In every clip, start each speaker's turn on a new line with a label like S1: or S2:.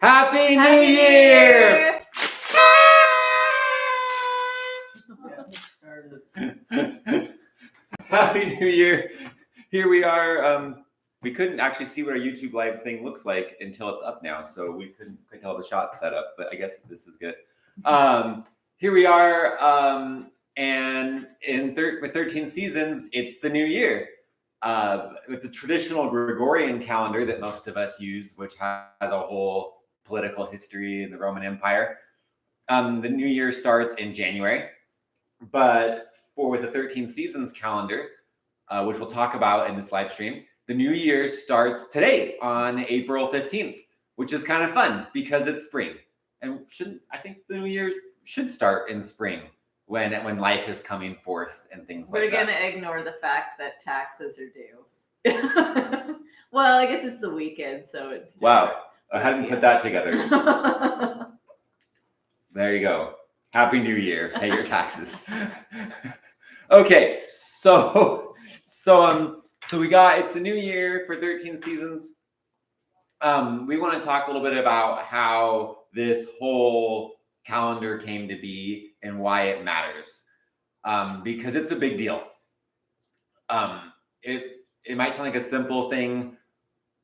S1: Happy New Year! Happy New Year! Here we are. We couldn't actually see what our YouTube live thing looks like until it's up now, so we couldn't tell the shot set up. But I guess this is good. Here we are, and with 13 seasons, it's the new year. With the traditional Gregorian calendar that most of us use, which has a whole political history in the Roman Empire, the new year starts in January. But for the 13 seasons calendar, which we'll talk about in this live stream, the new year starts today on April 15th, which is kind of fun because it's spring. And I think the new year should start in spring when life is coming forth and things like that.
S2: We're going to ignore the fact that taxes are due. Well, I guess it's the weekend, so it's different.
S1: Wow, I hadn't put that together. There you go. Happy New Year. Pay your taxes. Okay, so we got, it's the new year for 13 seasons. We want to talk a little bit about how this whole calendar came to be and why it matters, because it's a big deal. It might sound like a simple thing,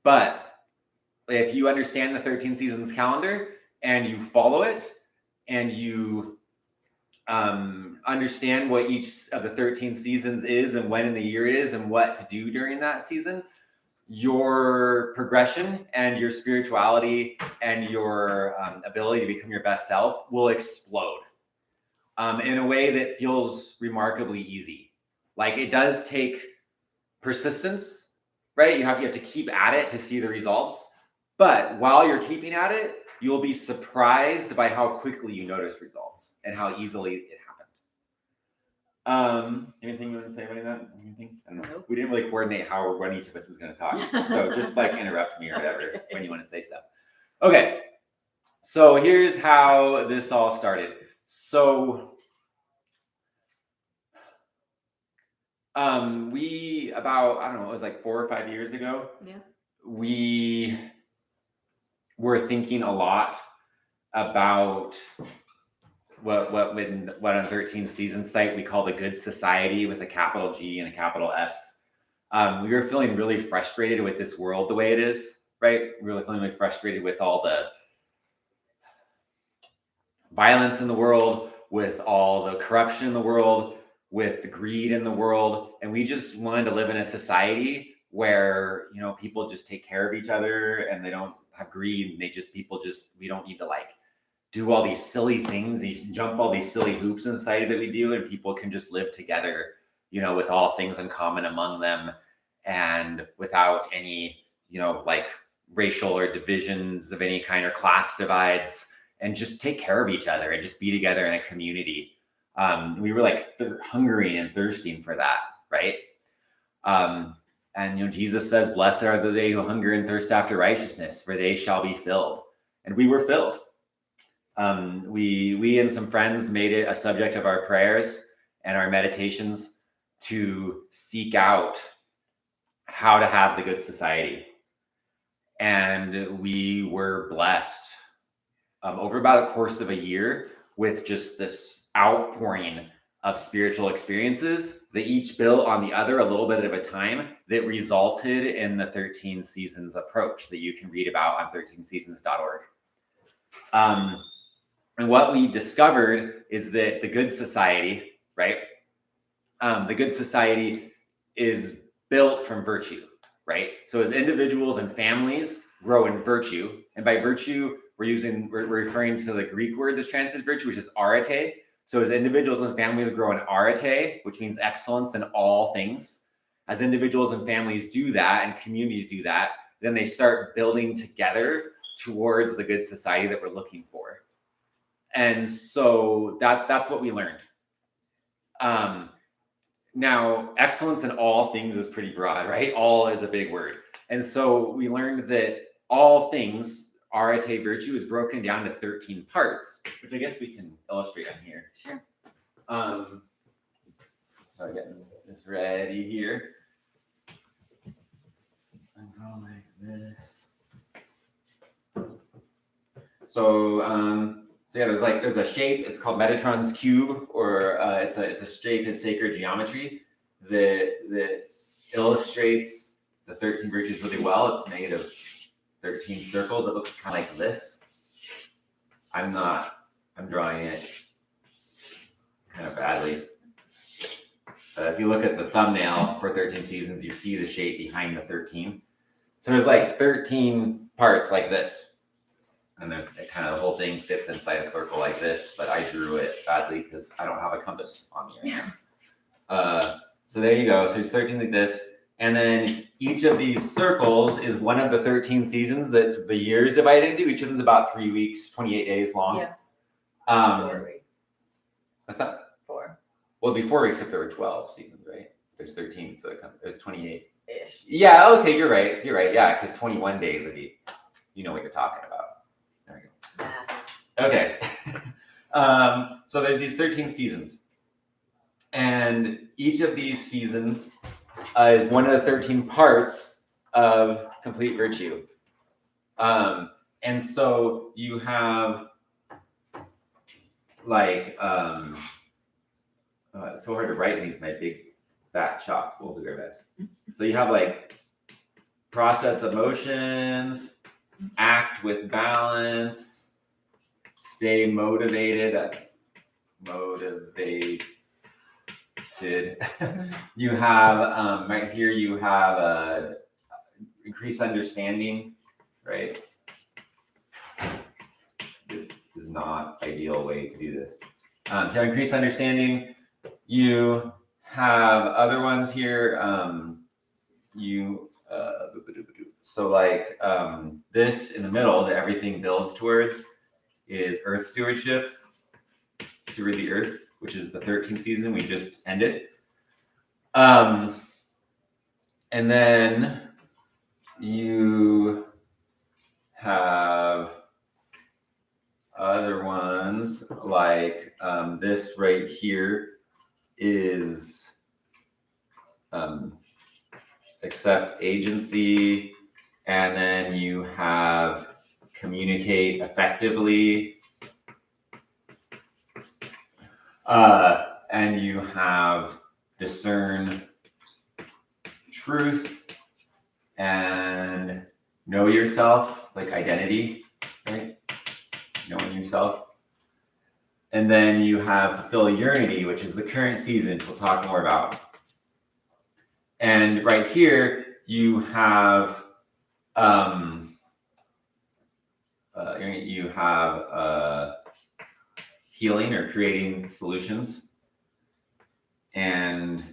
S1: but if you understand the 13 seasons calendar and you follow it and you understand what each of the 13 seasons is and when in the year it is and what to do during that season, your progression and your spirituality and your ability to become your best self will explode in a way that feels remarkably easy. Like, it does take persistence, right? You have to keep at it to see the results. But while you're keeping at it, you'll be surprised by how quickly you notice results and how easily it happened. Anything you want to say about that? Anything? I don't know. Nope. We didn't really coordinate when each of us is going to talk. So just interrupt me or whatever when you want to say stuff. Okay. So here's how this all started. So we about, I don't know, it was like 4 or 5 years ago.
S2: Yeah.
S1: We were thinking a lot about what on 13 seasons site we call the Good Society with a capital G and a capital S. We were feeling really frustrated with this world the way it is, right? We were feeling really frustrated with all the violence in the world, with all the corruption in the world, with the greed in the world. And we just wanted to live in a society where, people just take care of each other and they don't have greed. We don't need to do all these silly things, jump all these silly hoops in society that we do, and people can just live together, with all things in common among them and without any, racial or divisions of any kind or class divides, and just take care of each other and just be together in a community. We were hungering and thirsting for that, right? And Jesus says, "Blessed are they who hunger and thirst after righteousness, for they shall be filled." And we were filled. We and some friends made it a subject of our prayers and our meditations to seek out how to have the good society. And we were blessed over about the course of a year with just this outpouring of spiritual experiences that each built on the other a little bit at a time, that resulted in the 13 seasons approach that you can read about on 13seasons.org. And what we discovered is that the Good Society, right? The Good Society is built from virtue, right? So as individuals and families grow in virtue, and by virtue, we're referring to the Greek word that's translated virtue, which is arete. So as individuals and families grow in arete, which means excellence in all things, as individuals and families do that and communities do that, then they start building together towards the good society that we're looking for. And so that's what we learned. Now, excellence in all things is pretty broad, right? All is a big word. And so we learned that all things, arete virtue, is broken down to 13 parts, which I guess we can illustrate on here.
S2: Sure.
S1: Start getting this ready here. I go like this. So yeah, there's a shape. It's called Metatron's cube, or it's a shape in sacred geometry that illustrates the 13 virtues really well. It's made of 13 circles. It looks kind of like this. I'm drawing it kind of badly. If you look at the thumbnail for 13 seasons, you see the shape behind the 13. So there's like 13 parts like this. And there's kind of the whole thing fits inside a circle like this, but I drew it badly because I don't have a compass on me right now. So there you go. So there's 13 like this. And then each of these circles is one of the 13 seasons that's the years divided into. Each of them is about 3 weeks, 28 days long.
S2: Yeah. 4 weeks.
S1: What's that?
S2: 4.
S1: Well, it'd be 4 weeks if there were 12 seasons, right? There's 13, so there's 28.
S2: Ish.
S1: Yeah, okay, you're right. Yeah, because 21 days would be, you know what you're talking about. There we go.
S2: Yeah.
S1: Okay. So there's these 13 seasons. And each of these seasons is one of the 13 parts of complete virtue. And so you have like, it's so hard to write in these, my big fat chalk. We'll do our best. So you have like process emotions, act with balance, stay motivated. That's motivated. You have right here. You have increased understanding, right? This is not ideal way to do this. So increased understanding. You have other ones here. So like this in the middle that everything builds towards is Earth stewardship, steward the earth, which is the 13th season we just ended. And then you have other ones like this right here is accept agency, and then you have communicate effectively, and you have discern truth and know yourself. It's like identity, right? Knowing yourself. And then you have fulfill unity, which is the current season we'll talk more about. And right here you have healing or creating solutions, and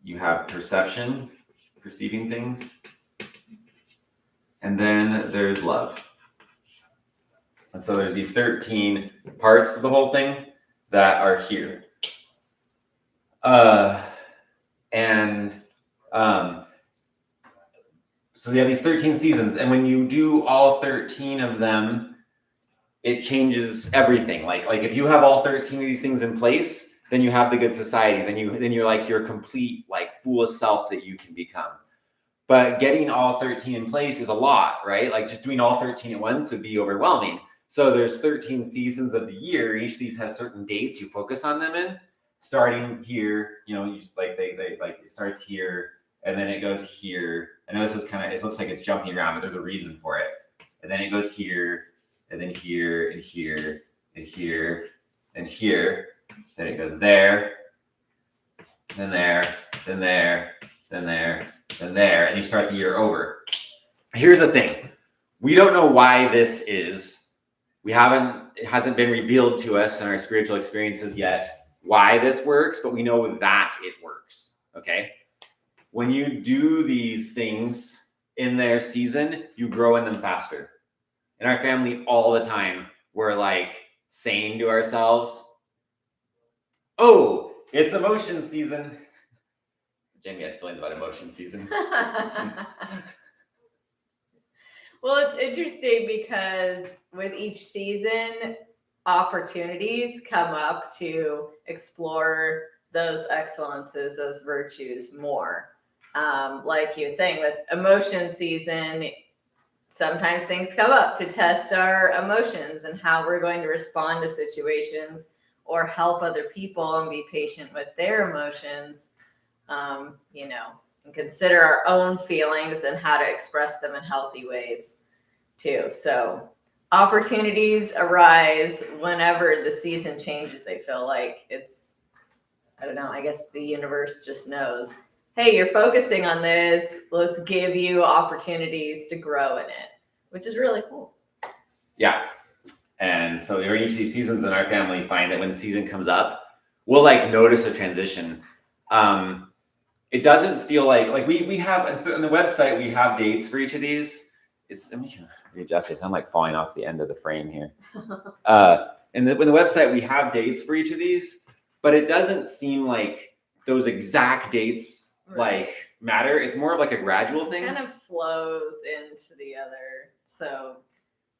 S1: you have perception, perceiving things, and then there's love. And so there's these 13 parts of the whole thing that are here. So you have these 13 seasons, and when you do all 13 of them, it changes everything. Like if you have all 13 of these things in place, then you have the good society. Then you're like your complete, like, fullest self that you can become. But getting all 13 in place is a lot, right? Like just doing all 13 at once would be overwhelming. So there's 13 seasons of the year. Each of these has certain dates you focus on them in. Starting here, you just like they like it starts here and then it goes here. I know this is kind of, it looks like it's jumping around, but there's a reason for it. And then it goes here, and then here, and here, and here, and here. Then it goes there, then there, then there, then there, then there, and you start the year over. Here's the thing. We don't know why this is. It hasn't been revealed to us in our spiritual experiences yet why this works, but we know that it works, okay? When you do these things in their season, you grow in them faster. In our family, all the time, we're like saying to ourselves, oh, it's emotion season. Jamie has feelings about emotion season.
S2: Well, it's interesting because with each season, opportunities come up to explore those excellences, those virtues more. Like you were saying, with emotion season, sometimes things come up to test our emotions and how we're going to respond to situations or help other people and be patient with their emotions, you know, and consider our own feelings and how to express them in healthy ways too. So opportunities arise whenever the season changes. I feel like it's, I don't know, I guess the universe just knows, hey, you're focusing on this. Let's give you opportunities to grow in it, which is really cool.
S1: Yeah. And so during each of these seasons in our family, find that when the season comes up, we'll like notice a transition. It doesn't feel like we have, and so on the website, we have dates for each of these. Let me readjust this. I'm like falling off the end of the frame here. And when the website, we have dates for each of these, but it doesn't seem like those exact dates like matter. It's more of like a gradual thing.
S2: It kind of flows into the other. So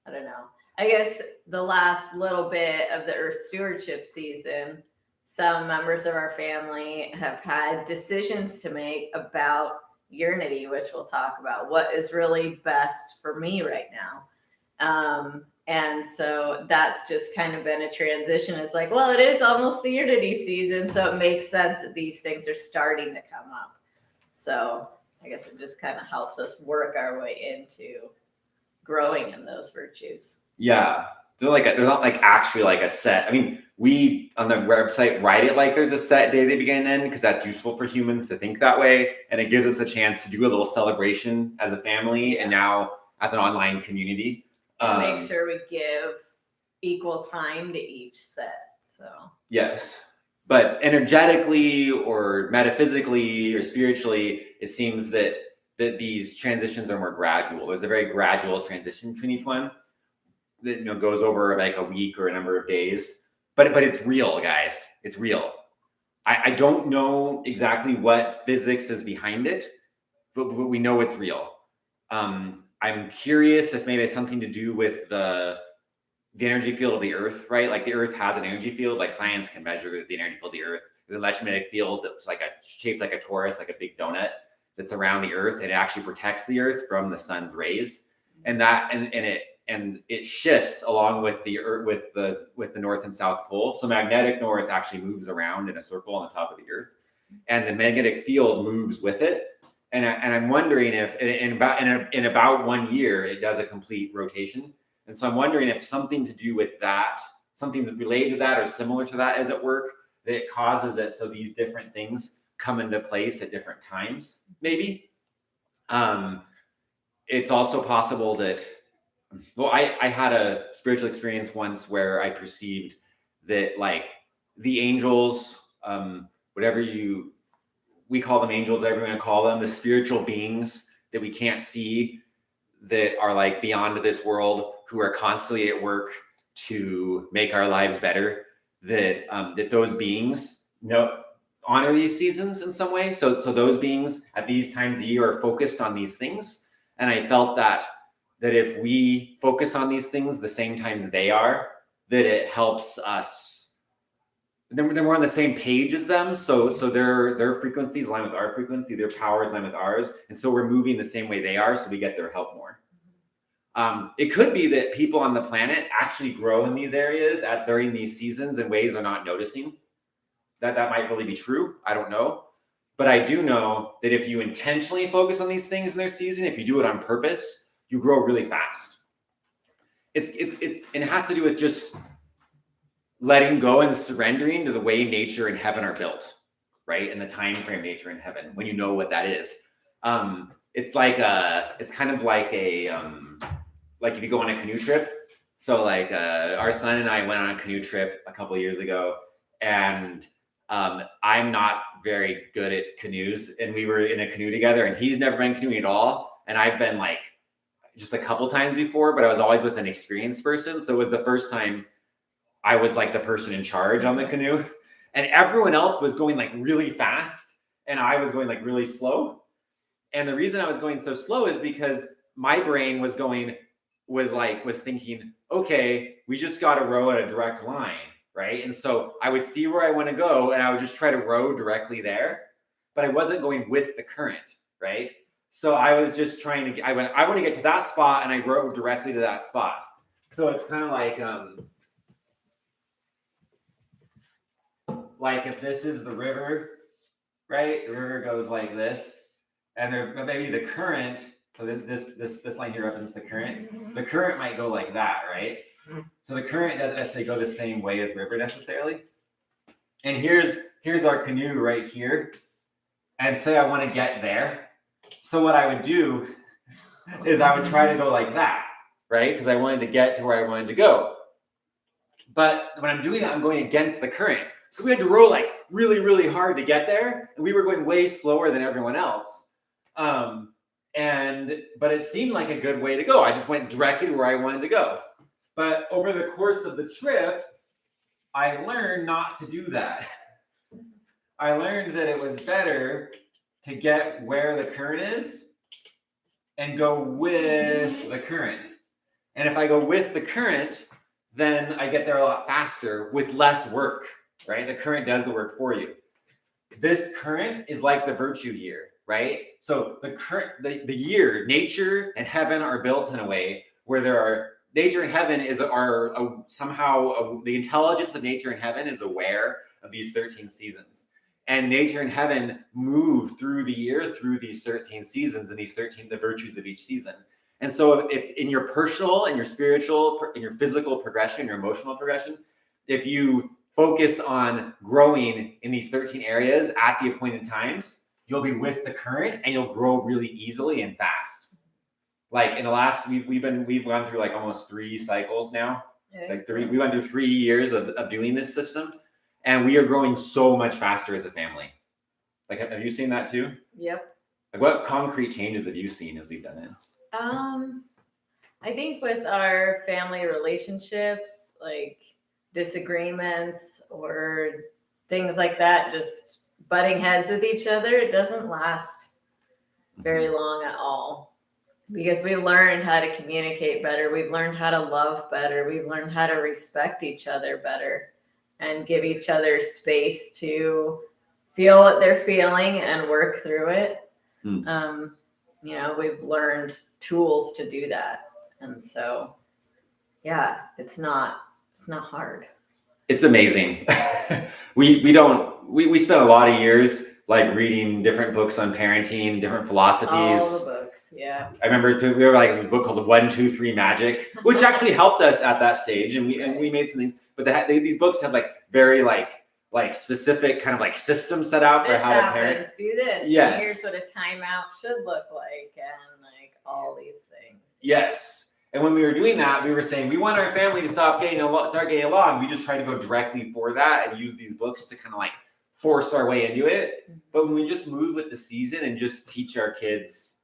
S2: I don't know. I guess the last little bit of the Earth Stewardship season, some members of our family have had decisions to make about Unity, which we'll talk about. What is really best for me right now? And so that's just kind of been a transition. It's like, well, it is almost the Unity season, so it makes sense that these things are starting to come up. So I guess it just kind of helps us work our way into growing in those virtues.
S1: Yeah. They're not like actually like a set. I mean, we on the website write it like there's a set day they begin and end because that's useful for humans to think that way. And it gives us a chance to do a little celebration as a family and now as an online community.
S2: And make sure we give equal time to each set. So
S1: yes. But energetically or metaphysically or spiritually, it seems that these transitions are more gradual. There's a very gradual transition between each one that goes over like a week or a number of days. But it's real, guys. It's real. I don't know exactly what physics is behind it, but we know it's real. I'm curious if maybe it's something to do with the energy field of the Earth, right? Like the Earth has an energy field, like science can measure the energy field of the Earth. There's an electromagnetic field that's like shaped like a torus, like a big donut that's around the Earth, and it actually protects the Earth from the sun's rays. And it shifts along with the Earth, with the North and South pole. So magnetic north actually moves around in a circle on the top of the Earth, and the magnetic field moves with it. And I'm wondering if in about 1 year it does a complete rotation. And so I'm wondering if something to do with that, something related to that or similar to that is at work, that it causes it so these different things come into place at different times, maybe. It's also possible that, well, I had a spiritual experience once where I perceived that like the angels, we call them angels, whatever you want to call them, the spiritual beings that we can't see, that are like beyond this world, who are constantly at work to make our lives better, that those beings honor these seasons in some way. So those beings at these times of the year are focused on these things. And I felt that if we focus on these things the same time they are, that it helps us. Then we're on the same page as them. So their frequencies align with our frequency, their powers align with ours. And so we're moving the same way they are, so we get their help more. It could be that people on the planet actually grow in these areas during these seasons in ways they're not noticing. That might really be true. I don't know. But I do know that if you intentionally focus on these things in their season, if you do it on purpose, you grow really fast. It has to do with just letting go and surrendering to the way nature and heaven are built, right? And the time frame nature and heaven, when you know what that is. It's kind of like like if you go on a canoe trip. So like our son and I went on a canoe trip a couple of years ago, and I'm not very good at canoes, and we were in a canoe together, and he's never been canoeing at all, and I've been like just a couple times before, but I was always with an experienced person. So it was the first time I was like the person in charge on the canoe, and everyone else was going like really fast, and I was going like really slow. And the reason I was going so slow is because my brain was thinking, okay, we just got to row at a direct line, right? And so I would see where I want to go, and I would just try to row directly there, but I wasn't going with the current, right? So I was just trying to, I want to get to that spot, and I wrote directly to that spot. So it's kind of like if this is the river, right? The river goes like this, and there maybe the current. So this line here represents the current. The current might go like that, right? So the current doesn't necessarily go the same way as the river necessarily. And here's our canoe right here, and say I want to get there. So what I would do is I would try to go like that, right? Because I wanted to get to where I wanted to go. But when I'm doing that, I'm going against the current. So we had to row like really, really hard to get there. And we were going way slower than everyone else. But it seemed like a good way to go. I just went directly to where I wanted to go. But over the course of the trip, I learned not to do that. I learned that it was better to get where the current is and go with the current. And if I go with the current, then I get there a lot faster with less work, right? The current does the work for you. This current is like the virtue year, right? So the year, nature and heaven are built in a way where nature and heaven somehow the intelligence of nature and heaven is aware of these 13 seasons. And nature and heaven move through the year, through these 13 seasons and the virtues of each season. And so if in your personal and your spiritual, in your physical progression, your emotional progression, if you focus on growing in these 13 areas at the appointed times, you'll be with the current and you'll grow really easily and fast. Like in the last, we've gone through like almost 3 cycles now. We went through 3 years of doing this system. And we are growing so much faster as a family. Like, have you seen that too?
S2: Yep.
S1: Like, what concrete changes have you seen as we've done it?
S2: I think with our family relationships, like disagreements or things like that, just butting heads with each other, it doesn't last very long at all. Because we've learned how to communicate better. We've learned how to love better. We've learned how to respect each other better. And give each other space to feel what they're feeling and work through it. We've learned tools to do that. And so, yeah, it's not hard.
S1: It's amazing. we spent a lot of years like reading different books on parenting, different philosophies.
S2: All the books, yeah.
S1: I remember we were like a book called 1, 2, 3 Magic, which actually helped us at that stage, and we made some things. But these books have like very like specific kind of like systems set out for how to parent.
S2: Do this.
S1: Yes.
S2: Here's what a timeout should look like, and like all these things.
S1: Yes. And when we were doing that, we were saying we want our family to start getting along. We just try to go directly for that and use these books to kind of like force our way into it. But when we just move with the season and just teach our kids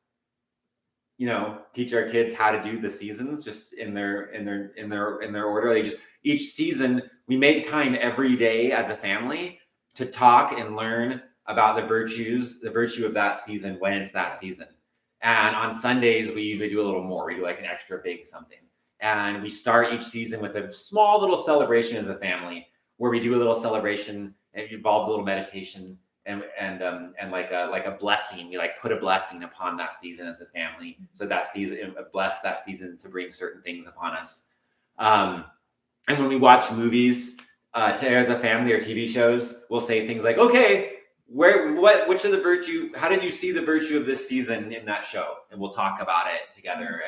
S1: how to do the seasons just in their order. Each season we make time every day as a family to talk and learn about the virtue of that season when it's that season. And on Sundays we usually do a little more. We do like an extra big something. And we start each season with a small little celebration as a family where we do a little celebration and it involves a little meditation and like a blessing. We like put a blessing upon that season as a family. So that season, bless that season to bring certain things upon us. And when we watch movies as a family or TV shows, we'll say things like, okay, which of the virtue, how did you see the virtue of this season in that show? And we'll talk about it together.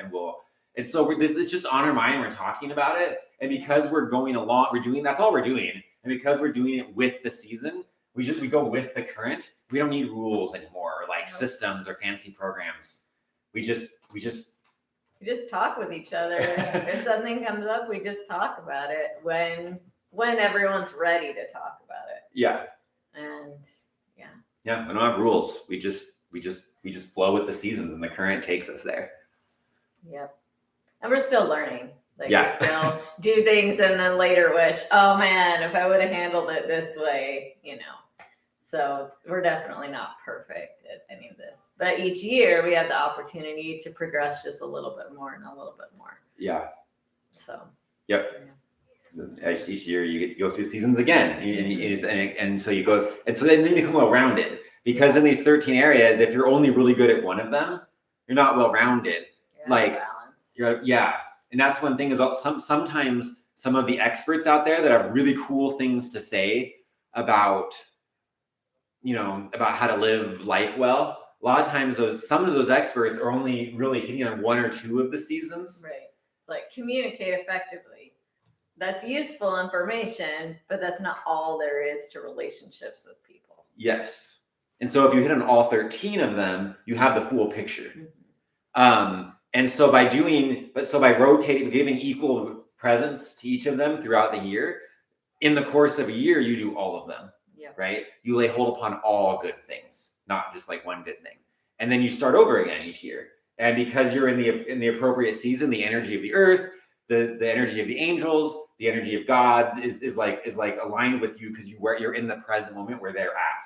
S1: And so it's just on our mind, we're talking about it. And because we're going along, that's all we're doing. And because we're doing it with the season, we go with the current. We don't need rules anymore, or like systems or fancy programs. We just
S2: talk with each other. If something comes up, we just talk about it when everyone's ready to talk about it.
S1: Yeah.
S2: And
S1: yeah, we don't have rules. We just flow with the seasons, and the current takes us there.
S2: Yep. And we're still learning. We still do things and then later wish, oh man, if I would have handled it this way, So we're definitely not perfect at any of this. But each year we have the opportunity to progress just a little bit more and a little bit more.
S1: Yeah.
S2: So.
S1: Yep. Yeah. Each year you go through seasons again, and so you go, and so then you become well-rounded. Because in these 13 areas, if you're only really good at one of them, you're not well-rounded. Like,
S2: balance.
S1: And that's one thing is sometimes some of the experts out there that have really cool things to say about, about how to live life well. A lot of times some of those experts are only really hitting on one or two of the seasons.
S2: Right. It's like communicate effectively. That's useful information, but that's not all there is to relationships with people.
S1: Yes. And so if you hit on all 13 of them, you have the full picture. And so by rotating, giving equal presence to each of them throughout the year, in the course of a year, you do all of them.
S2: Yep.
S1: Right? You lay hold upon all good things, not just like one good thing. And then you start over again each year. And because you're in the appropriate season, the energy of the earth, the energy of the angels, the energy of God is like aligned with you because you're in the present moment where they're at,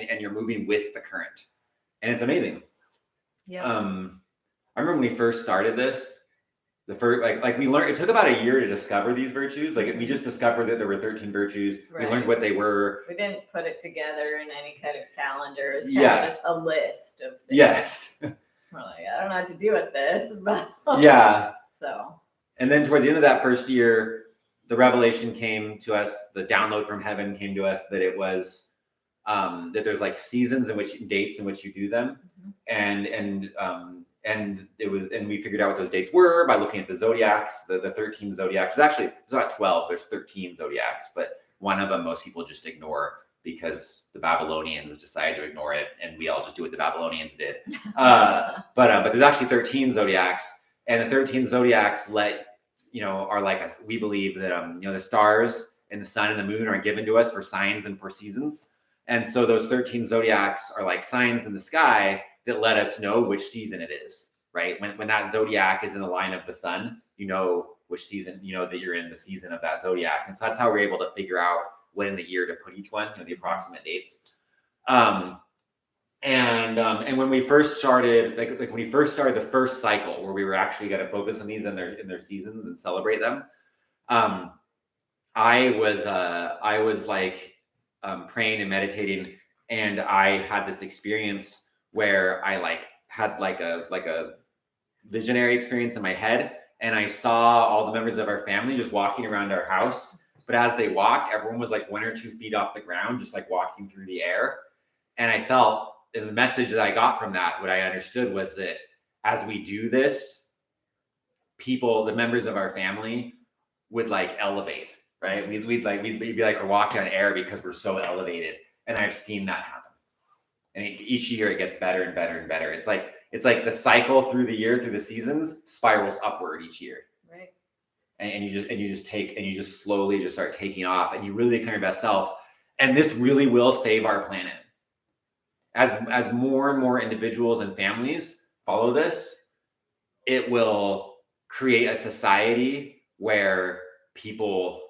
S1: and you're moving with the current, and it's amazing.
S2: Yeah.
S1: I remember when we first started this, the first we learned, it took about a year to discover these virtues. Like we just discovered that there were 13 virtues.
S2: Right.
S1: We learned what they were.
S2: We didn't put it together in any kind of calendar. It's kind of just a list of things.
S1: Yes.
S2: We're like, I don't know what to do with this, but So.
S1: And then towards the end of that first year, the revelation came to us. The download from heaven came to us that it was that there's like seasons dates in which you do them, and we figured out what those dates were by looking at the zodiacs, the 13 zodiacs. Actually, it's not 12. There's 13 zodiacs, but one of them most people just ignore because the Babylonians decided to ignore it, and we all just do what the Babylonians did. But there's actually 13 zodiacs, and the 13 zodiacs are like us. We believe that the stars and the sun and the moon are given to us for signs and for seasons. And so those 13 zodiacs are like signs in the sky that let us know which season it is, right? When that zodiac is in the line of the sun, you know which season, that you're in the season of that zodiac. And so that's how we're able to figure out when in the year to put each one, the approximate dates. And when we first started, like when we first started the first cycle where we were actually going to focus on these in their seasons and celebrate them, I was like praying and meditating, and I had this experience where I had like a visionary experience in my head, and I saw all the members of our family just walking around our house. But as they walked, everyone was like 1 or 2 feet off the ground, just like walking through the air. And I felt, and the message that I got from that, what I understood was that as we do this, the members of our family would like elevate, right? We'd be like we're walking on air because we're so elevated. And I've seen that happen. And each year it gets better and better and better. It's like the cycle through the year, through the seasons, spirals upward each year.
S2: Right.
S1: And you just slowly just start taking off, and you really become your best self. And this really will save our planet. As more and more individuals and families follow this, it will create a society where people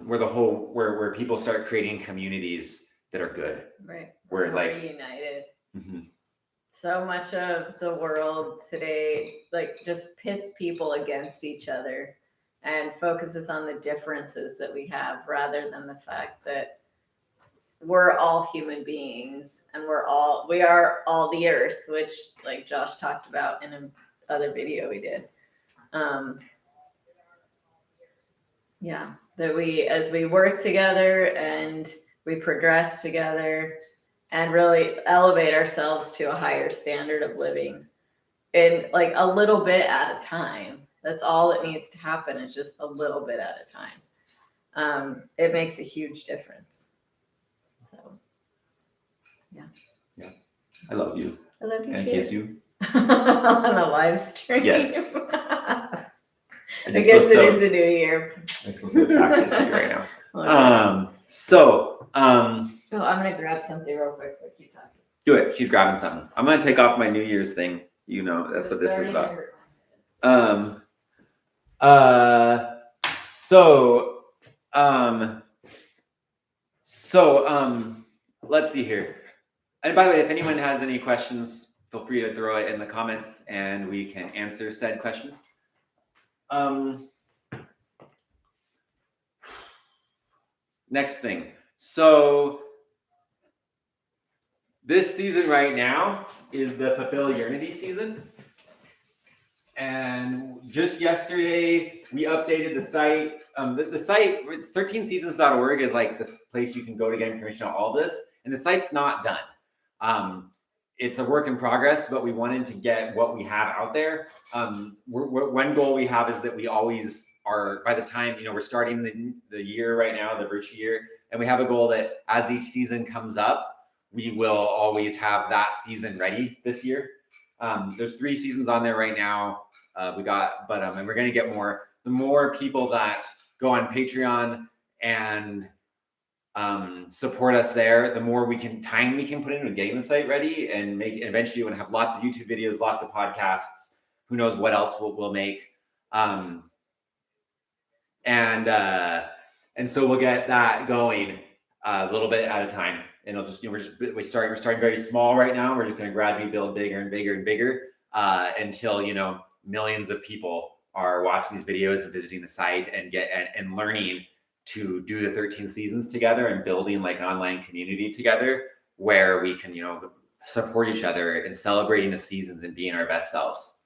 S1: where people start creating communities that are good.
S2: Right.
S1: Where
S2: we're united.
S1: Mm-hmm.
S2: So much of the world today just pits people against each other and focuses on the differences that we have rather than the fact that we're all human beings and we are all the earth, which like Josh talked about in another video we did. That as we work together and we progress together and really elevate ourselves to a higher standard of living in like a little bit at a time. That's all that needs to happen, is just a little bit at a time. It makes a huge difference. So,
S1: yeah. I love you.
S2: I love you
S1: too. Can I kiss you?
S2: On a live stream?
S1: Yes.
S2: I guess it is the new year.
S1: I'm supposed to attract it to you right now.
S2: I'm gonna grab something real quick. Keep talking.
S1: Do it. She's grabbing something. I'm gonna take off my New Year's thing. That's what this is about. Let's see here. And by the way, if anyone has any questions, feel free to throw it in the comments and we can answer said questions. Next thing. So This season right now is the Fulfill Unity season. And just yesterday, we updated the site. The site, 13seasons.org, is like this place you can go to get information on all this. And the site's not done. It's a work in progress, but we wanted to get what we have out there. One goal we have is that we always are, by the time, we're starting the year right now, the virtual year, and we have a goal that as each season comes up, we will always have that season ready this year. There's 3 seasons on there right now. And we're going to get more. The more people that go on Patreon and support us there, the more time we can put into getting the site ready and eventually we're going to have lots of YouTube videos, lots of podcasts. Who knows what else we'll make. And so we'll get that going a little bit at a time. And we're starting very small right now. We're just going to gradually build bigger and bigger and bigger until millions of people are watching these videos and visiting the site and learning to do the 13 seasons together and building like an online community together where we can support each other and celebrating the seasons and being our best selves.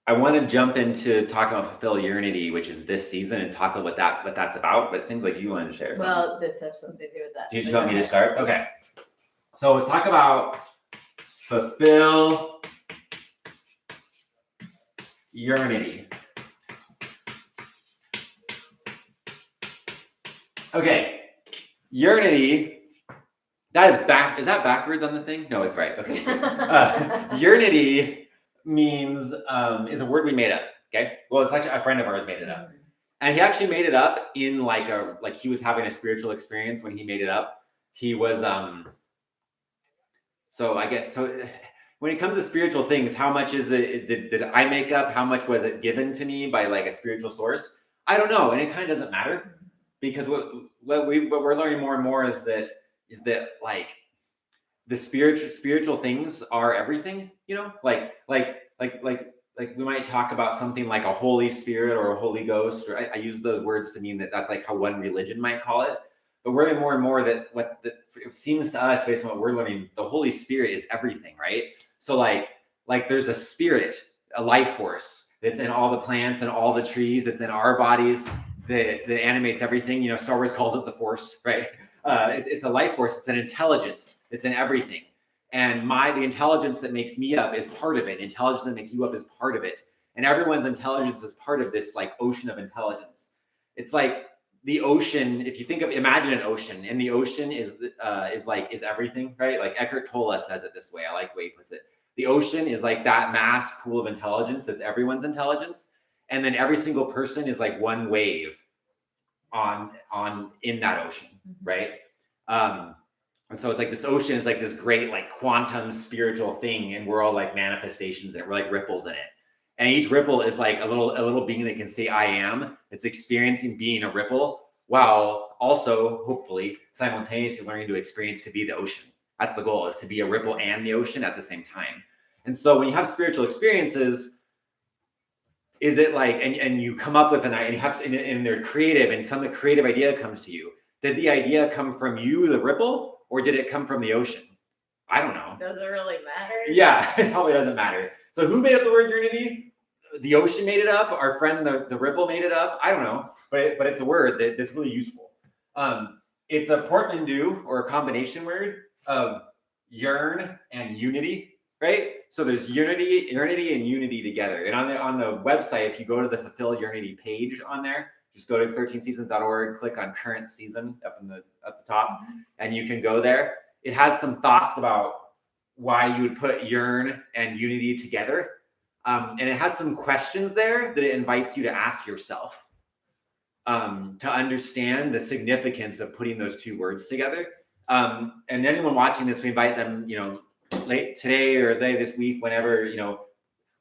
S1: I want to jump into talking about Fulfill Unity, which is this season, and talk about what that's about. But it seems like you wanted to share something.
S2: Well, this has something to do with that.
S1: Do you want me to start? Okay. So let's talk about Fulfill Unity. Okay. Unity. Is that backwards on the thing? No, it's right. Okay. Unity means is a word we made up. Okay. Well, it's actually a friend of ours made it up. And he actually made it up in like he was having a spiritual experience when he made it up. He was so when it comes to spiritual things, how much is it did I make up? How much was it given to me by like a spiritual source? I don't know, and it kind of doesn't matter, because what we're learning more and more is that like the spiritual things are everything, like we might talk about something like a Holy Spirit or a Holy Ghost, or I use those words to mean that's like how one religion might call it. But we're learning more and more that it seems to us, based on what we're learning, the Holy Spirit is everything, right? So like there's a spirit, a life force that's in all the plants and all the trees. It's in our bodies that animates everything. Star Wars calls it the Force, right? It's a life force. It's an intelligence. It's in everything. And the intelligence that makes me up is part of it. The intelligence that makes you up is part of it. And everyone's intelligence is part of this like ocean of intelligence. It's like the ocean. If you imagine an ocean, and the ocean is everything, right? Like Eckhart Tolle says it this way. I like the way he puts it. The ocean is like that mass pool of intelligence that's everyone's intelligence. And then every single person is like one wave in that ocean, right? And so it's like this ocean is like this great like quantum spiritual thing, and we're all like manifestations in it. We're like ripples in it, and each ripple is like a little being that can say I am. It's experiencing being a ripple while also hopefully simultaneously learning to experience to be the ocean. That's the goal, is to be a ripple and the ocean at the same time. And so when you have spiritual experiences, is it like and you come up with and they're creative, and some of the creative idea comes to you. Did the idea come from you, the ripple, or did it come from the ocean? I don't know.
S2: Does it really matter?
S1: Yeah, it probably doesn't matter. So who made up the word unity? The ocean made it up. Our friend, the ripple, made it up. I don't know, but it's a word that's really useful. It's a portmanteau or a combination word of yearn and unity, right? So there's unity and unity together. And on the website, if you go to the Fulfill Unity page on there, just go to 13seasons.org, click on current season up the top, and you can go there. It has some thoughts about why you would put yearn and unity together. And it has some questions there that it invites you to ask yourself to understand the significance of putting those two words together. And anyone watching this, we invite them, late today or this week, whenever,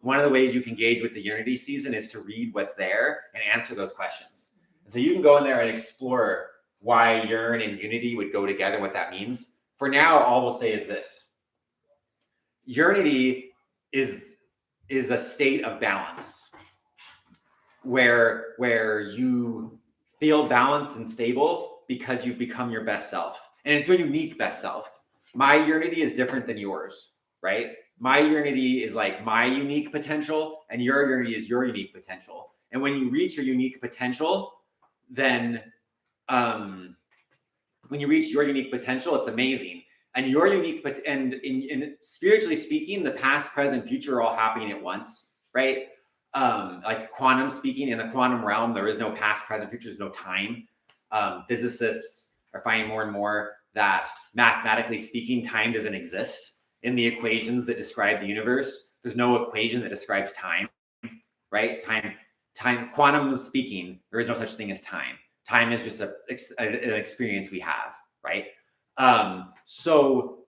S1: one of the ways you can engage with the Unity season is to read what's there and answer those questions. And so you can go in there and explore why yearn and unity would go together, what that means. For now, all we'll say is this. Unity is a state of balance where you feel balanced and stable because you've become your best self. and it's your unique best self. My unity is different than yours, right? My unity is like my unique potential, and your unity is your unique potential. And when you reach your unique potential, then when you reach your unique potential, it's amazing. And your unique, and in spiritually speaking, the past, present, future are all happening at once, right? Like quantum speaking, in the quantum realm, there is no past, present, future. There's no time. Physicists are finding more and more that mathematically speaking, time doesn't exist in the equations that describe the universe. There's no equation that describes time, right? Time. Quantum speaking, there is no such thing as time. Time is just an experience we have, right? So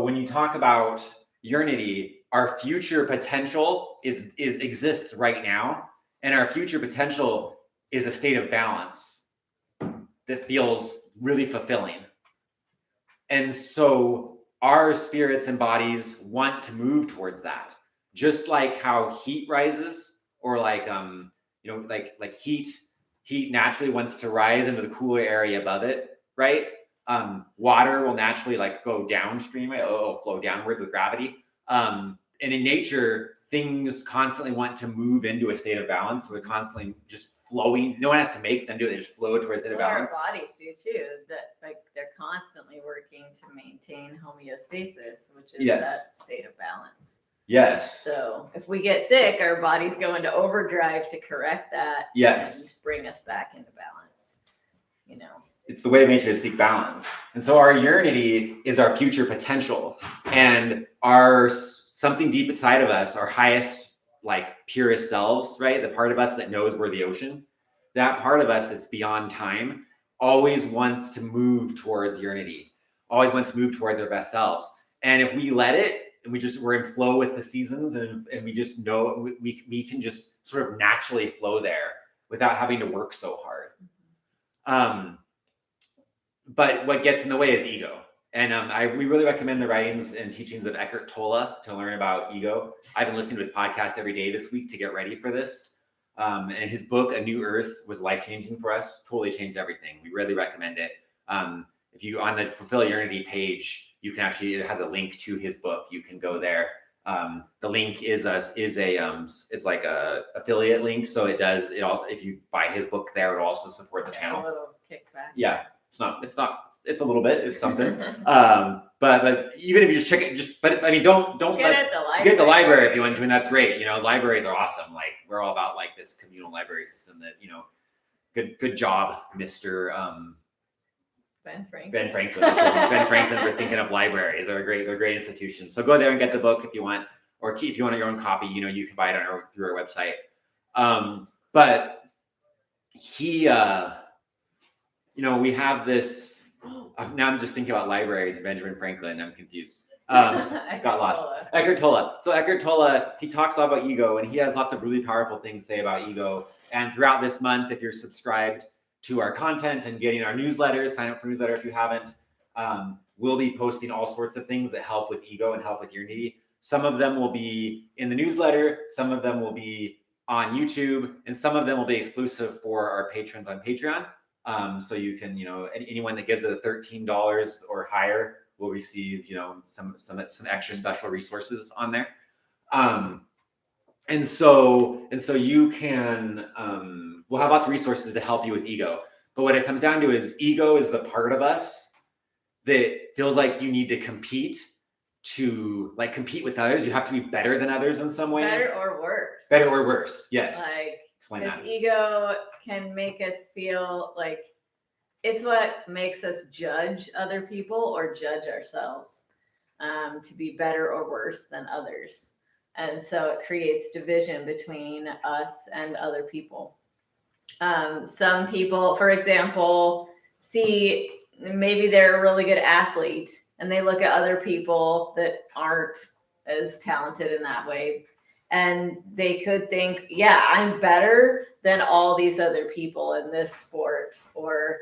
S1: when you talk about unity, our future potential exists right now, and our future potential is a state of balance that feels really fulfilling. And so our spirits and bodies want to move towards that, just like how heat rises, or like like heat naturally wants to rise into the cooler area above it, right? Water will naturally like go downstream, it'll flow downwards with gravity. And in nature, things constantly want to move into a state of balance, so they're constantly just flowing. No one has to make them do it; they just flow towards a state of balance.
S2: Our bodies do too. That like they're constantly working to maintain homeostasis, which is that state of balance.
S1: Yes.
S2: So if we get sick, our bodies go into overdrive to correct that.
S1: Yes.
S2: And bring us back into balance. You know.
S1: It's the way of nature to seek balance. And so our unity is our future potential, and our something deep inside of us, our highest, like purest selves, right? The part of us that knows we're the ocean, that part of us that's beyond time, always wants to move towards unity, always wants to move towards our best selves. And if we let it, and we're in flow with the seasons, and we just know we can just sort of naturally flow there without having to work so hard. But what gets in the way is ego. And we really recommend the writings and teachings of Eckhart Tolle to learn about ego. I've been listening to his podcast every day this week to get ready for this. And his book, A New Earth, was life-changing for us, totally changed everything. We really recommend it. If you, on the Fulfill Unity page, you can actually, it has a link to his book. You can go there. The link is it's like a affiliate link. So if you buy his book there, it'll also support the channel.
S2: A little kickback.
S1: Yeah. It's a little bit, it's something. But even if you just check it, but I mean, don't
S2: get
S1: at the library if you want to, and that's great. Libraries are awesome. Like, we're all about like this communal library system that, good job, Mr.
S2: Ben Franklin.
S1: Ben Franklin for thinking of libraries. They're great institutions. So go there and get the book if you want, or if you want your own copy, you can buy it through our website. But he, we have this. Now I'm just thinking about libraries and Benjamin Franklin. I'm confused. Got lost. Eckhart Tolle. So Eckhart Tolle, he talks a lot about ego, and he has lots of really powerful things to say about ego. And throughout this month, if you're subscribed to our content and getting our newsletters, sign up for newsletter if you haven't. We'll be posting all sorts of things that help with ego and help with unity. Some of them will be in the newsletter. Some of them will be on YouTube, and some of them will be exclusive for our patrons on Patreon. So you can, anyone that gives it $13 or higher will receive, some extra special resources on there. And so you can, we'll have lots of resources to help you with ego. But what it comes down to is ego is the part of us that feels like you need to compete with others. You have to be better than others in some way.
S2: Better or worse.
S1: Better or worse. Yes.
S2: Explain that. Ego can make us feel like it's what makes us judge other people or judge ourselves to be better or worse than others. And so it creates division between us and other people. Some people, for example, see maybe they're a really good athlete and they look at other people that aren't as talented in that way. And they could think, yeah, I'm better than all these other people in this sport or,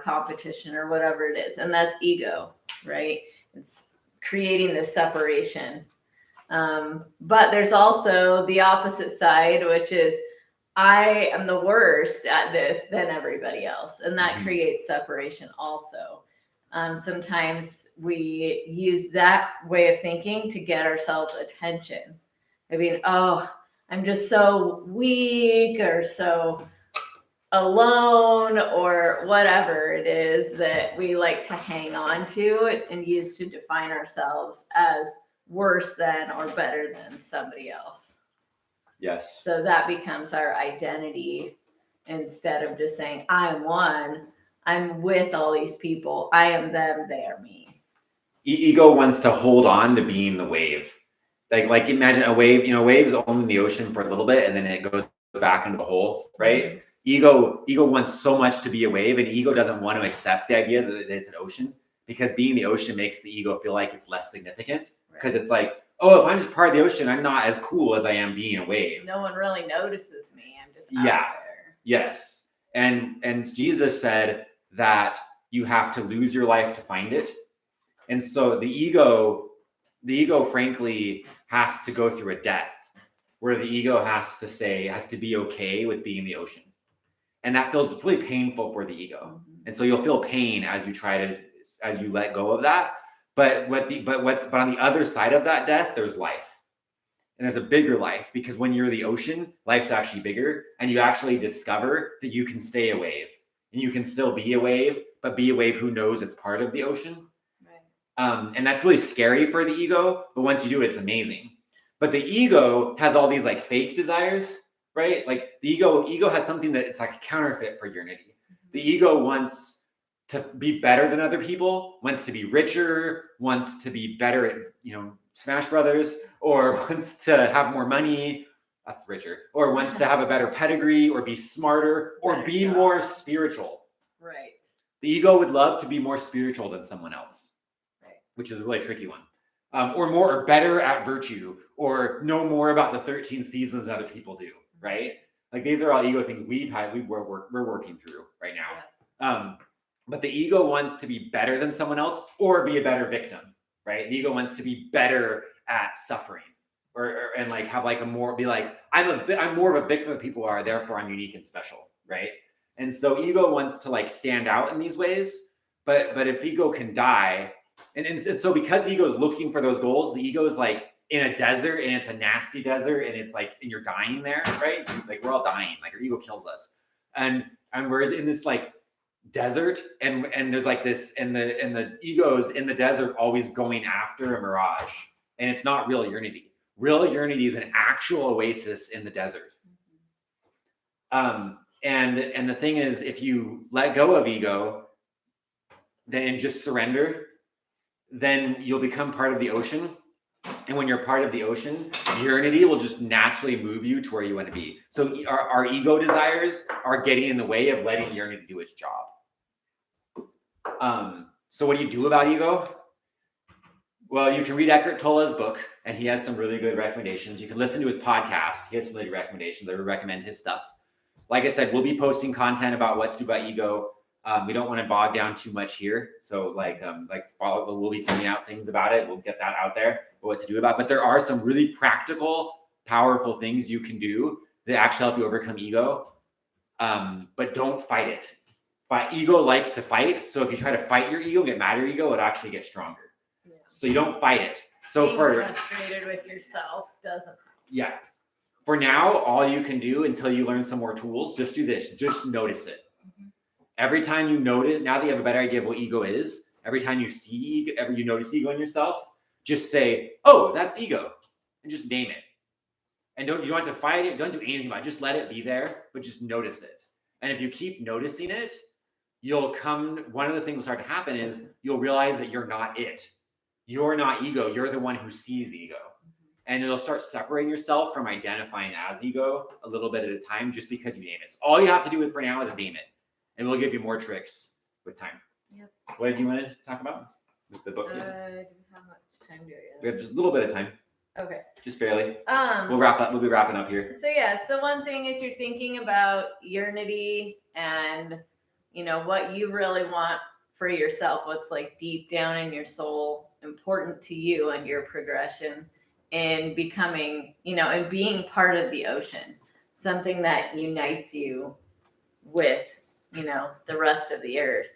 S2: competition or whatever it is. And that's ego, right? It's creating this separation. But there's also the opposite side, which is I am the worst at this than everybody else. And that
S1: Mhm.
S2: creates separation also. Sometimes we use that way of thinking to get ourselves attention. I mean, oh, I'm just so weak or so alone or whatever it is that we like to hang on to and use to define ourselves as worse than or better than somebody else.
S1: Yes.
S2: So that becomes our identity instead of just saying, I'm one, I'm with all these people, I am them, they are me.
S1: Ego wants to hold on to being the wave. Like imagine a wave, waves only in the ocean for a little bit and then it goes back into the hole, right?
S2: Mm-hmm.
S1: Ego wants so much to be a wave, and ego doesn't want to accept the idea that it's an ocean, because being the ocean makes the ego feel like it's less significant, because it's like, oh, if I'm just part of the ocean, I'm not as cool as I am being a wave.
S2: No one really notices me. I'm just out there.
S1: Yes. And Jesus said that you have to lose your life to find it. And so the ego frankly has to go through a death where the ego has to be okay with being the ocean. And that feels really painful for the ego.
S2: Mm-hmm.
S1: And so you'll feel pain as you let go of that. But on the other side of that death, there's life. And there's a bigger life, because when you're the ocean, life's actually bigger, and you actually discover that you can stay a wave and you can still be a wave, but be a wave who knows it's part of the ocean. Right. And that's really scary for the ego, but once you do it, it's amazing. But the ego has all these like fake desires, right? Like the ego has something that it's like a counterfeit for unity. Mm-hmm. The ego wants to be better than other people, wants to be richer, wants to be better at, Smash Brothers, or wants to have more money, that's richer, or wants to have a better pedigree, or be smarter, or be more spiritual.
S2: Right.
S1: The ego would love to be more spiritual than someone else, right, which is a really tricky one. Or better at virtue, or know more about the 13 seasons than other people do, right? Like these are all ego things we're working through right now. Yeah. But the ego wants to be better than someone else, or be a better victim, right? The ego wants to be better at suffering, and like have like I'm more of a victim than people are, therefore I'm unique and special, right? And so ego wants to like stand out in these ways, but if ego can die, and so because ego is looking for those goals, the ego is like in a desert, and it's a nasty desert, and it's like, and you're dying there, right? Like we're all dying, like our ego kills us, and we're in this like desert, and there's like this, and the ego's in the desert always going after a mirage, and it's not real unity. Real unity is an actual oasis in the desert. And the thing is, if you let go of ego, then just surrender, then you'll become part of the ocean. And when you're part of the ocean, unity will just naturally move you to where you want to be. So our ego desires are getting in the way of letting unity do its job. So what do you do about ego? Well, you can read Eckhart Tolle's book, and he has some really good recommendations. You can listen to his podcast. He has some really good recommendations. I would recommend his stuff. Like I said, we'll be posting content about what to do about ego. We don't want to bog down too much here. So we'll be sending out things about it. We'll get that out there, what to do about it. But there are some really practical, powerful things you can do that actually help you overcome ego. But don't fight it. But ego likes to fight. So if you try to fight your ego, get mad at your ego, it actually gets stronger. Yeah. So you don't fight it. So
S2: being frustrated with yourself doesn't help.
S1: Yeah. For now, all you can do until you learn some more tools, just do this. Just notice it. Mm-hmm. Every time you notice, now that you have a better idea of what ego is, every time you see ego, you notice ego in yourself, just say, oh, that's ego, and just name it. And you don't have to fight it. Don't do anything about it. Just let it be there, but just notice it. And if you keep noticing it, one of the things that'll start to happen is you'll realize that you're not it. You're not ego. You're the one who sees ego. And it'll start separating yourself from identifying as ego a little bit at a time, just because you name it. So all you have to do for now is name it. And we'll give you more tricks with time. Yep. What did you want to talk about with the book?
S2: How much time do
S1: we have just a little bit of time.
S2: Okay.
S1: Just barely. We'll wrap up. We'll be wrapping up here.
S2: So one thing is you're thinking about unity and what you really want for yourself, what's like deep down in your soul, important to you and your progression in becoming, and being part of the ocean. something that unites you with, the rest of the earth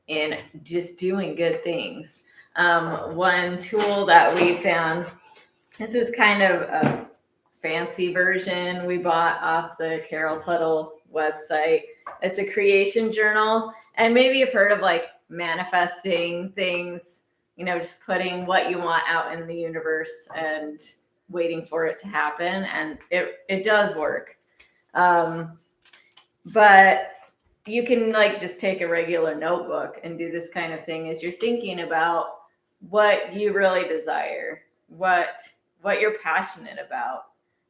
S2: and just doing good things. One tool that we found, this is kind of a fancy version we bought off the Carol Tuttle website. It's a creation journal. And maybe you've heard of like manifesting things, just putting what you want out in the universe and waiting for it to happen. And it does work. But you can like just take a regular notebook and do this kind of thing as you're thinking about what you really desire, what you're passionate about.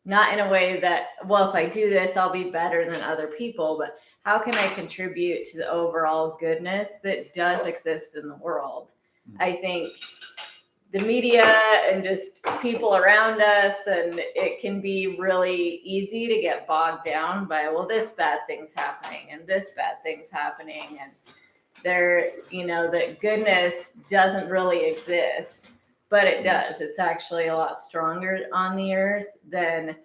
S2: Not in a way that, well, if I do this, I'll be better than other people, but how can I contribute to the overall goodness that does exist in the world? I think the media and just people around us, and it can be really easy to get bogged down by, well, this bad thing's happening and this bad thing's happening. And there, that goodness doesn't really exist, but it does. It's actually a lot stronger on the earth than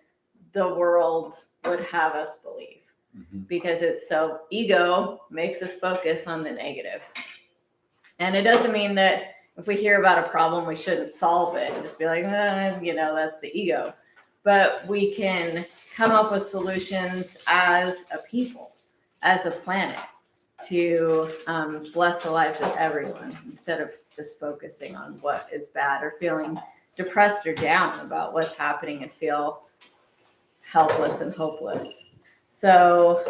S2: the world would have us believe, because it's so ego makes us focus on the negative. And it doesn't mean that if we hear about a problem, we shouldn't solve it and just be like, that's the ego. But we can come up with solutions as a people, as a planet, to bless the lives of everyone instead of just focusing on what is bad or feeling depressed or down about what's happening and feel helpless and hopeless. So,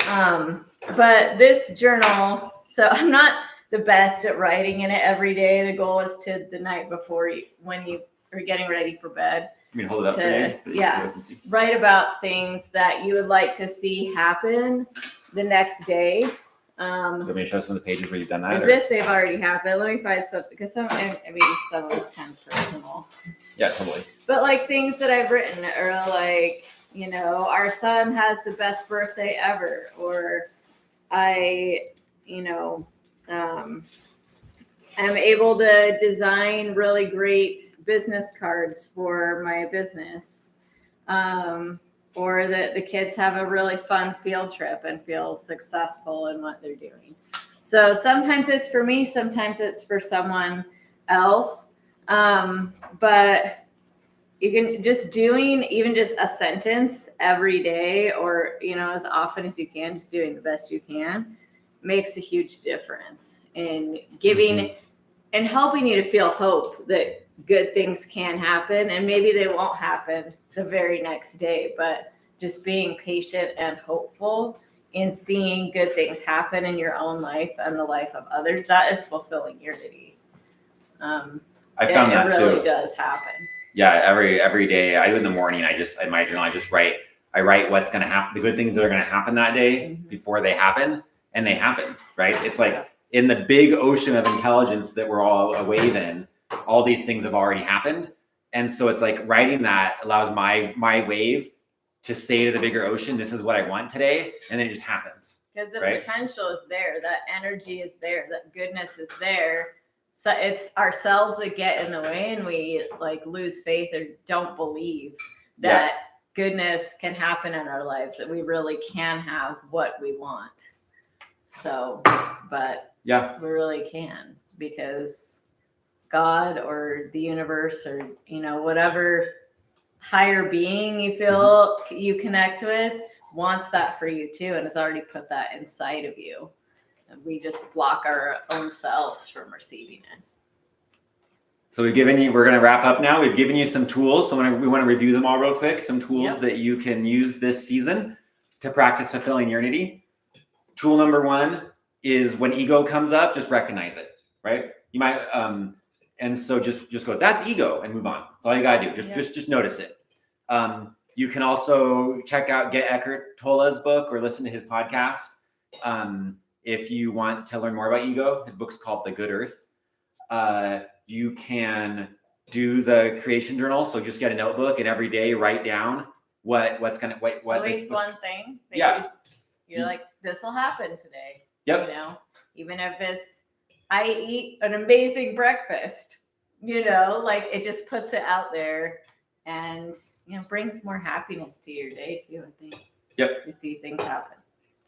S2: but this journal, so I'm not the best at writing in it every day. The goal is to the night before when you are getting ready for bed.
S1: You mean hold it up for you? So
S2: yeah, write about things that you would like to see happen the next day.
S1: Do you want me to show some of the pages where you've done that?
S2: As if they've already happened. Let me find something, because some of it's kind of personal.
S1: Yeah, totally.
S2: But like things that I've written are like, our son has the best birthday ever, or I, I'm able to design really great business cards for my business. Or that the kids have a really fun field trip and feel successful in what they're doing. So sometimes it's for me, sometimes it's for someone else. But you can just doing even just a sentence every day, or, as often as you can, just doing the best you can, makes a huge difference in giving and helping you to feel hope that good things can happen. And maybe they won't happen the very next day, but just being patient and hopeful in seeing good things happen in your own life and the life of others, that is fulfilling unity.
S1: I found that
S2: it really
S1: too.
S2: Does happen.
S1: Yeah, every day I do in the morning. In my journal, I write what's going to happen, the good things that are going to happen that day before they happen, and they happen. Right? It's like in the big ocean of intelligence that we're all a wave in, all these things have already happened, and so it's like writing that allows my wave to say to the bigger ocean, "This is what I want today," and then it just happens.
S2: Because the potential is there, that energy is there, that goodness is there. So it's ourselves that get in the way, and we like lose faith or don't believe that goodness can happen in our lives, that we really can have what we want. So, but we really can, because God or the universe or, whatever higher being you feel you connect with wants that for you too, and has already put that inside of you. We just block our own selves from receiving it.
S1: So we're going to wrap up now. We've given you some tools. So we want to review them all real quick. Some tools that you can use this season to practice fulfilling unity. Tool number 1 is when ego comes up, just recognize it, right? You might, and so just go, that's ego, and move on. That's all you got to do. Just notice it. You can also get Eckhart Tolle's book or listen to his podcast. If you want to learn more about ego, his book's called The Good Earth. You can do the creation journal. So just get a notebook and every day write down what's gonna
S2: at least one thing. You're like, this will happen today.
S1: Yep.
S2: Even if it's I eat an amazing breakfast. Like it just puts it out there, and brings more happiness to your day too, I think.
S1: Yep.
S2: to see things happen.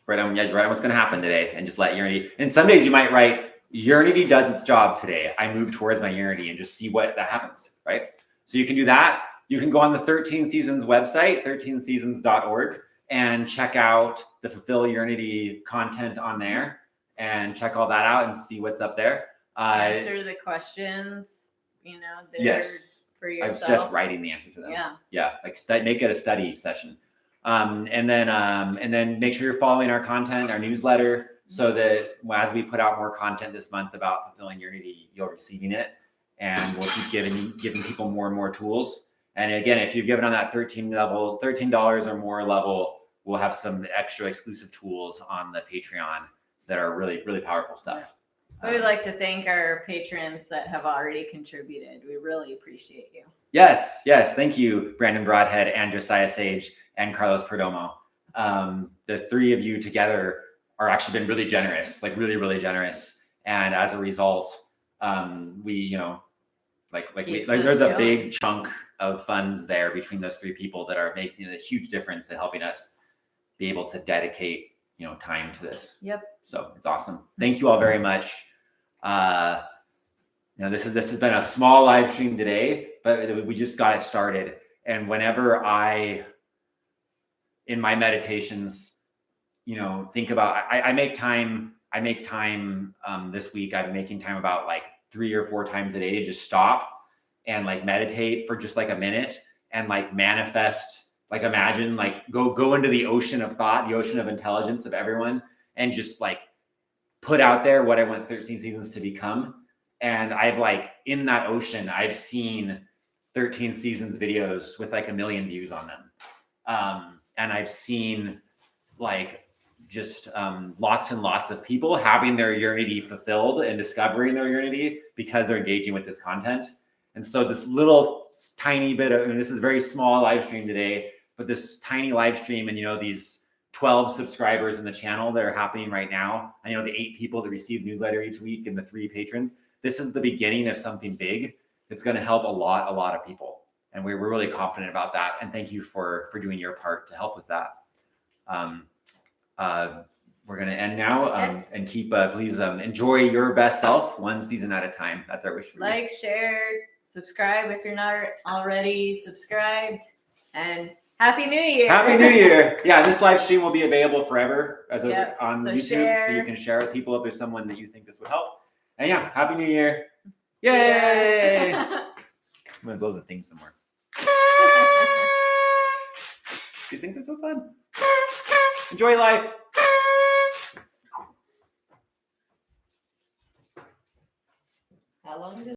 S1: Write on what's going to happen today, and just let Unity. And some days you might write, Unity does its job today. I move towards my Unity, and just see what that happens, right? So you can do that. You can go on the 13 Seasons website, 13seasons.org, and check out the Fulfill Unity content on there, and check all that out and see what's up there.
S2: Answer the questions, there
S1: Yes.
S2: for
S1: I
S2: yourself.
S1: was just writing the answer to them. Yeah, like make it a study session. And then make sure you're following our content, our newsletter, so that as we put out more content this month about fulfilling Unity, you're receiving it, and we'll keep giving people more and more tools. And again, if you've given on that $13 or more level, we'll have some extra exclusive tools on the Patreon that are really, really powerful stuff.
S2: We would like to thank our patrons that have already contributed. We really appreciate you.
S1: Yes. Thank you, Brandon Broadhead and Josiah Sage and Carlos Perdomo. The three of you together are actually been really generous, like really, really generous. And as a result, there's a big chunk of funds there between those three people that are making a huge difference in helping us be able to dedicate, time to this.
S2: Yep.
S1: So it's awesome. Thank you all very much. This has been a small live stream today, but we just got it started. And whenever in my meditations, think about, I make time this week. I've been making time about like 3 or 4 times a day to just stop and like meditate for just like a minute and like manifest, like imagine, like go into the ocean of thought, the ocean of intelligence of everyone, and just like put out there what I want 13 seasons to become. And I've in that ocean, I've seen 13 seasons videos with like 1 million views on them. And I've seen lots and lots of people having their Unity fulfilled and discovering their Unity because they're engaging with this content. And so this little tiny bit of, and this is a very small live stream today, but this tiny live stream and, these 12 subscribers in the channel that are happening right now. I know the 8 people that receive newsletter each week and the 3 patrons. This is the beginning of something big that's going to help a lot of people. And we're really confident about that. And thank you for doing your part to help with that. We're going to end now and keep, please enjoy your best self one season at a time. That's our wish for you.
S2: Like, share, subscribe if you're not already subscribed, and Happy New Year.
S1: Happy New Year. Yeah, this live stream will be available forever on YouTube.
S2: Share.
S1: So you can share with people if there's someone that you think this would help. And yeah, Happy New Year. Yay. I'm going to blow the thing some more. These things are so fun. Enjoy life.
S2: How long did